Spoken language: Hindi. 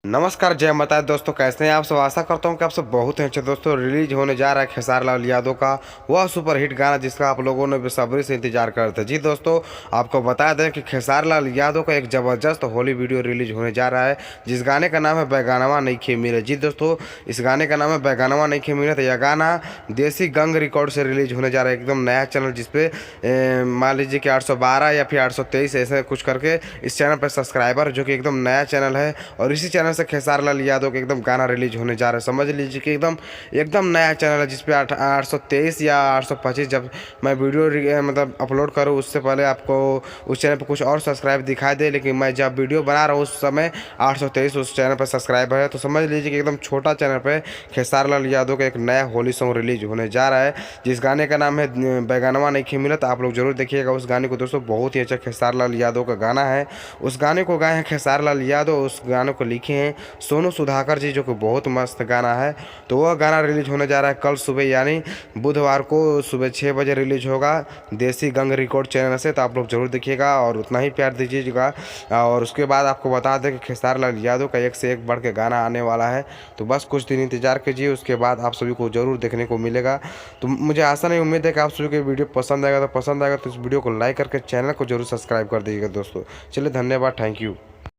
नमस्कार, जय माता दी दोस्तों। कैसे हैं आप सब? आशा करता हूं कि आप सब बहुत ही अच्छे। दोस्तों, रिलीज होने जा रहा है खेसारी लाल यादव का वह सुपर हिट गाना जिसका आप लोगों ने बेसब्री से इंतजार कर रहे थे। जी दोस्तों, आपको बता दें कि खेसारी लाल यादव का एक ज़बरदस्त होली वीडियो रिलीज होने जा रहा है जिस गाने का नाम है बैगानवा नइखे मिले। जी दोस्तों, इस गाने का नाम है बैगानवा नइखे मिले। तो यह गाना देसी गंग रिकॉर्ड से रिलीज होने जा रहा है, एकदम नया चैनल जिसपे मान लीजिए कि 812 या फिर 823 ऐसे कुछ करके इस चैनल पर सब्सक्राइबर, जो कि एकदम नया चैनल है। और इसी चैनल से खेसारी लाल यादव के एकदम गाना रिलीज होने जा रहा है। समझ लीजिए कि एकदम एकदम नया चैनल है जिसपे 823 या 825 जब मैं वीडियो मतलब अपलोड करूँ उससे पहले आपको उस चैनल पर कुछ और सब्सक्राइब दिखाई दे, लेकिन मैं जब वीडियो बना रहा हूँ उस समय 823 उस चैनल पर सब्सक्राइबर है। तो समझ लीजिए कि एकदम छोटा चैनल पर खेसारी लाल यादव का एक नया होली सॉन्ग रिलीज होने जा रहा है जिस गाने का नाम है बैगानवा नइखे मिलत। आप लोग जरूर देखिएगा उस गाने को। दोस्तों, बहुत ही अच्छा खेसारी लाल यादव का गाना है। उस गाने को गाए हैं खेसारी लाल यादव, उस गाने को लिखे हैं सोनू सुधाकर जी, जो कि बहुत मस्त गाना है। तो वह गाना रिलीज होने जा रहा है कल सुबह, यानी बुधवार को सुबह 6 बजे रिलीज होगा देसी गंग रिकॉर्ड चैनल से। तो आप लोग जरूर देखिएगा और उतना ही प्यार दीजिएगा। और उसके बाद आपको बता दें कि खेसारी लाल यादव का एक से एक बढ़ के गाना आने वाला है। तो बस कुछ दिन इंतजार कीजिए, उसके बाद आप सभी को जरूर देखने को मिलेगा। तो मुझे आशा नहीं, उम्मीद है कि आप सभी को वीडियो पसंद आएगा। तो इस वीडियो को लाइक करके चैनल को जरूर सब्सक्राइब कर दीजिएगा दोस्तों। चलिए, धन्यवाद, थैंक यू।